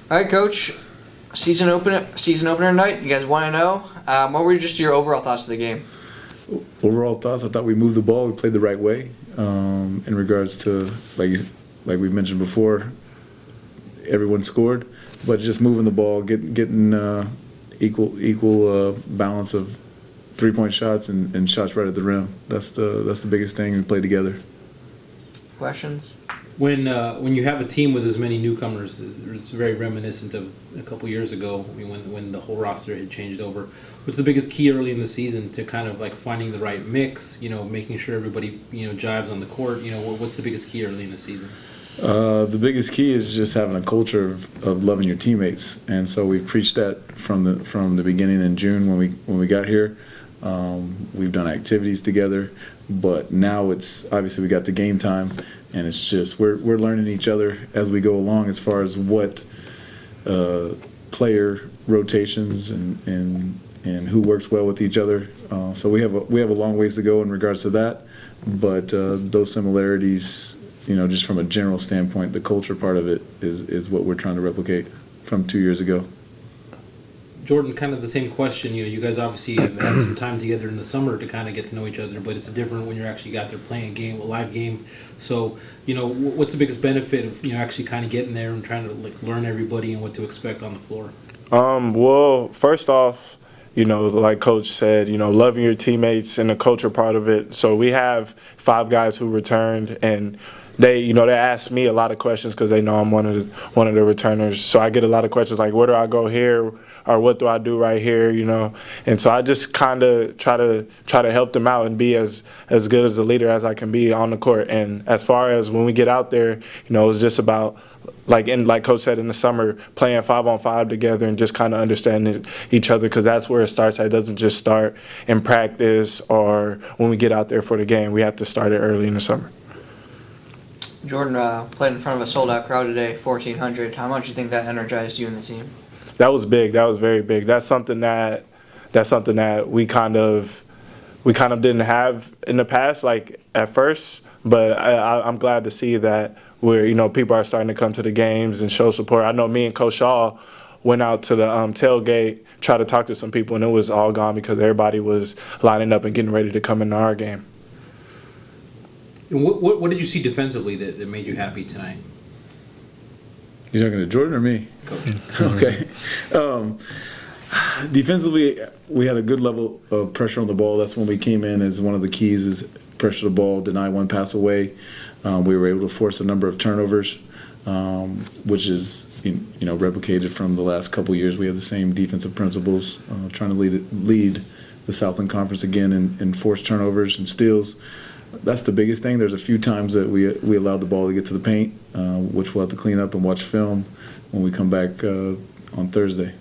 All right, Coach. Season opener night. You guys want to know? What were just your overall thoughts of the game? Overall thoughts, I thought we moved the ball. We played the right way. In regards to, like we mentioned before, everyone scored, but just moving the ball, getting equal balance of 3-point shots and shots right at the rim. That's the biggest thing. We played together. Questions? When you have a team with as many newcomers, it's very reminiscent of a couple years ago. I mean, when the whole roster had changed over. What's the biggest key early in the season to kind of like finding the right mix? Making sure everybody jives on the court. What's the biggest key early in the season? The biggest key is just having a culture of loving your teammates, and so we've preached that from the beginning in June when we got here. We've done activities together, but now it's obviously we got the game time. And it's just we're learning each other as we go along as far as what player rotations and who works well with each other. So we have a long ways to go in regards to that. But those similarities, just from a general standpoint, the culture part of it is what we're trying to replicate from 2 years ago. Jordan, kind of the same question. You guys obviously have had some time together in the summer to kind of get to know each other, but it's different when you're actually out there playing a live game. So, what's the biggest benefit of actually kind of getting there and trying to learn everybody and what to expect on the floor? Well, first off, like Coach said, loving your teammates and the culture part of it. So we have 5 guys who returned, and they ask me a lot of questions because they know I'm one of the returners. So I get a lot of questions like, where do I go here? Or what do I do right here, And so I just kind of try to help them out and be as good as a leader as I can be on the court. And as far as when we get out there, it's just about, like Coach said, in the summer, playing 5-on-5 together and just kind of understanding each other, because that's where it starts. It doesn't just start in practice or when we get out there for the game. We have to start it early in the summer. Jordan played in front of a sold-out crowd today, 1,400. How much do you think that energized you and the team? That was big. That was very big. That's something that we kind of didn't have in the past, like at first. But I'm glad to see that people are starting to come to the games and show support. I know me and Coach Shaw went out to the tailgate, tried to talk to some people, and it was all gone because everybody was lining up and getting ready to come into our game. And what did you see defensively that made you happy tonight? You talking to Jordan or me? Coach. Okay. Defensively, we had a good level of pressure on the ball. That's when we came in as one of the keys is pressure the ball, deny one pass away. We were able to force a number of turnovers, which is replicated from the last couple years. We have the same defensive principles, trying to lead the Southland Conference again in forced turnovers and steals. That's the biggest thing. There's a few times that we allowed the ball to get to the paint, which we'll have to clean up and watch film when we come back on Thursday.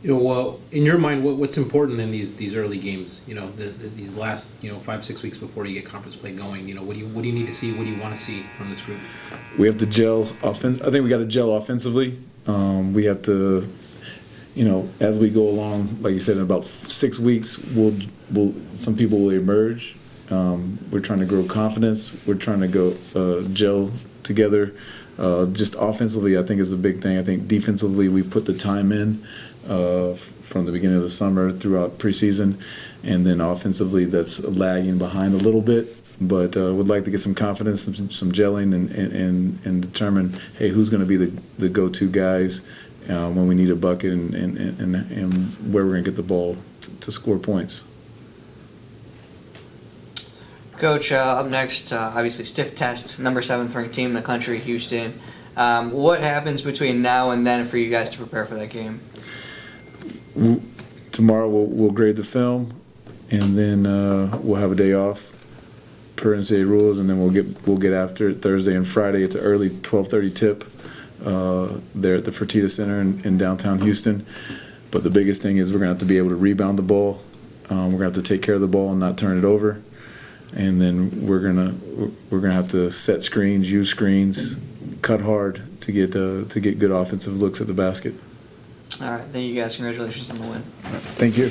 Well, in your mind, what's important in these early games? These last 5-6 weeks before you get conference play going. What do you need to see? What do you want to see from this group? We have to gel offense. I think we got to gel offensively. We have to, as we go along, like you said, in about 6 weeks, some people will emerge. We're trying to grow confidence. We're trying to go gel together. Just offensively, I think is a big thing. I think defensively, we put the time in from the beginning of the summer throughout preseason, and then offensively, that's lagging behind a little bit. But would like to get some confidence, some gelling, and determine, hey, who's going to be the go-to guys when we need a bucket, and where we're going to get the ball to score points. Coach, up next, obviously stiff test, number 7th ranked team in the country, Houston. What happens between now and then for you guys to prepare for that game? Tomorrow we'll grade the film, and then we'll have a day off per NCAA rules, and then we'll get after it Thursday and Friday. It's an early 12:30 tip there at the Fertitta Center in downtown Houston. But the biggest thing is we're gonna have to be able to rebound the ball. We're gonna have to take care of the ball and not turn it over. And then we're gonna have to set screens, use screens, cut hard to get good offensive looks at the basket. All right, thank you guys. Congratulations on the win. Thank you.